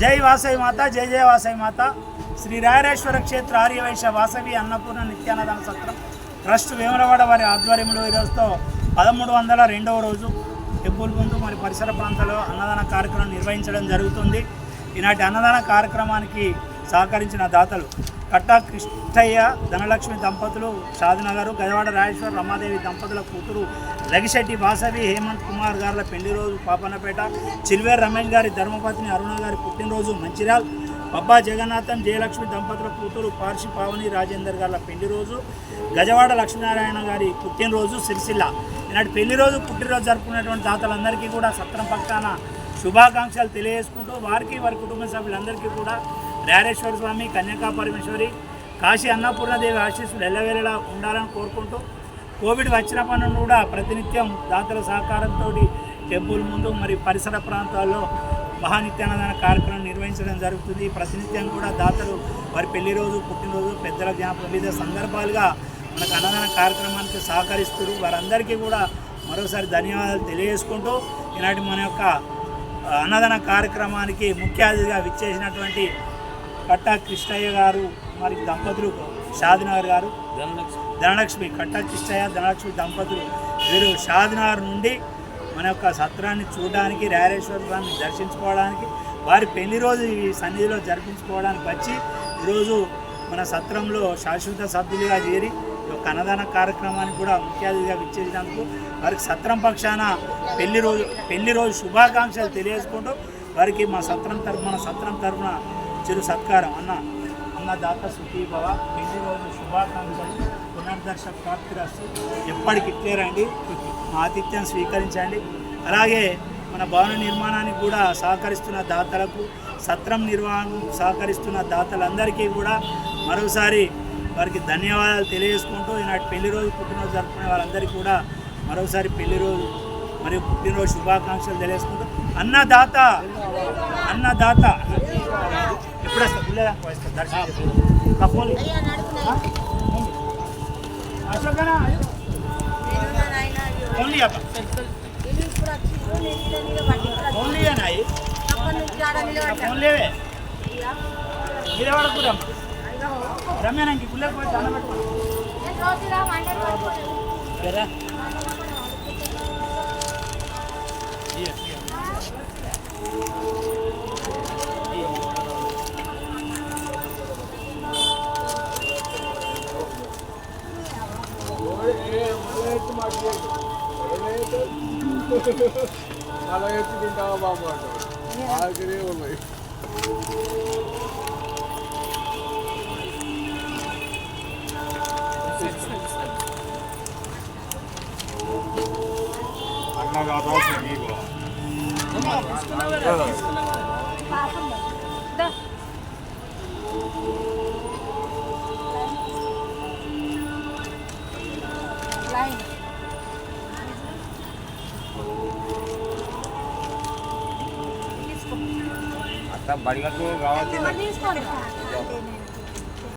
జై వాసవి మాత, జై జయ వాసవి మాత. శ్రీ రాయరేశ్వర క్షేత్ర ఆర్యవైశ్య వాసవి అన్నపూర్ణ నిత్యాన్నదాన సత్రం ట్రస్ట్ వేములవాడ వారి ఆధ్వర్యంలో ఈరోజుతో 1302వ రోజు టెంపుల్ ముందు మరి పరిసర ప్రాంతాల్లో అన్నదాన కార్యక్రమం నిర్వహించడం జరుగుతుంది. ఈనాటి అన్నదాన కార్యక్రమానికి సహకరించిన దాతలు కట్టా కృష్ణయ్య ధనలక్ష్మి దంపతులు షాద్నగర్, గజవాడ రాజేశ్వర రమాదేవి దంపతుల కూతురు లగిశెట్టి వాసవి హేమంత్ కుమార్ గారుల పెళ్లి రోజు పాపన్నపేట, చిల్వేర్ రమేష్ గారి ధర్మపత్ని అరుణ గారి పుట్టినరోజు మంచిర్యాల్, పబ్బా జగన్నాథన్ జయలక్ష్మి దంపతుల కూతురు పార్షి పావని రాజేందర్ గారుల పెళ్లి రోజు, గజవాడ లక్ష్మీనారాయణ గారి పుట్టినరోజు సిరిసిల్ల. ఈనాటి పెళ్లి రోజు పుట్టినరోజు జరుపుకున్నటువంటి దాతలందరికీ కూడా సత్రం పక్షాన శుభాకాంక్షలు తెలియజేసుకుంటూ వారికి వారి కుటుంబ సభ్యులందరికీ కూడా రాయరేశ్వర స్వామి, కన్యకా పరమేశ్వరి, కాశీ అన్నపూర్ణదేవి ఆశీస్సులు ఎల్లవేళలా ఉండాలని కోరుకుంటూ కోవిడ్ వచ్చిన పనులను కూడా ప్రతినిత్యం దాతల సహకారంతో టెంపుల్ ముందు మరి పరిసర ప్రాంతాల్లో మహానిత్యాన్నదాన కార్యక్రమం నిర్వహించడం జరుగుతుంది. ప్రతినిత్యం కూడా దాతలు వారి పెళ్లి రోజు, పుట్టినరోజు, పెద్దల జ్ఞాపకం వివిధ సందర్భాలుగా మనకు అన్నదాన కార్యక్రమానికి సహకరిస్తారు. వారందరికీ కూడా మరోసారి ధన్యవాదాలు తెలియజేసుకుంటూ ఈనాటి మన యొక్క అన్నదాన కార్యక్రమానికి ముఖ్య అతిథిగా విచ్చేసినటువంటి కట్టా కృష్ణయ్య గారు మరి దంపతులు, షాద్నగర్ గారు ధనలక్ష్మి, కట్టా కృష్ణయ్య ధనలక్ష్మి దంపతులు వీరు షాద్నగర్ నుండి మన యొక్క సత్రాన్ని చూడడానికి, రాయరేశ్వర స్వామిని దర్శించుకోవడానికి, వారి పెళ్లి రోజు ఈ సన్నిధిలో జరిపించుకోవడానికి వచ్చి ఈరోజు మన సత్రంలో శాశ్వత సభ్యులుగా చేరి ఒక అన్నదాన కార్యక్రమానికి కూడా ముఖ్య అతిథిగా విచ్చేసినందుకు వారికి సత్రం పక్షాన పెళ్లి రోజు శుభాకాంక్షలు తెలియజేసుకుంటూ వారికి మన సత్రం తరఫున చిరు సత్కారం అన్న దాత సుఖీ భవ, పెళ్లి రోజు శుభాకాంక్షలు, పునర్దర్శ ప్రాప్తిరస్తు. ఎప్పటికి ఇట్లేరండి, మా ఆతిథ్యం స్వీకరించండి. అలాగే మన భవన నిర్మాణానికి కూడా సహకరిస్తున్న దాతలకు, సత్రం నిర్వహణకు సహకరిస్తున్న దాతలందరికీ కూడా మరోసారి వారికి ధన్యవాదాలు తెలియజేసుకుంటూ ఈనాటి పెళ్లి రోజు, పుట్టినరోజు జరుపుకునే వాళ్ళందరికీ కూడా మరోసారి పెళ్లి రోజు మరియు పుట్టినరోజు శుభాకాంక్షలు తెలియజేసుకుంటూ అన్నదాత ఎప్పుడు వస్తా పిల్లగా దర్శనం ఓన్లీ ఓన్లీవే నిలబడకూడమ్మా రమ్యానికి గుళ్ళకి పోయి దండం పెట్టుకో. అలా ఎత్తి తింటావా బాబు అంటారు ఉన్నాయి. आता बड़ी का तो गाँव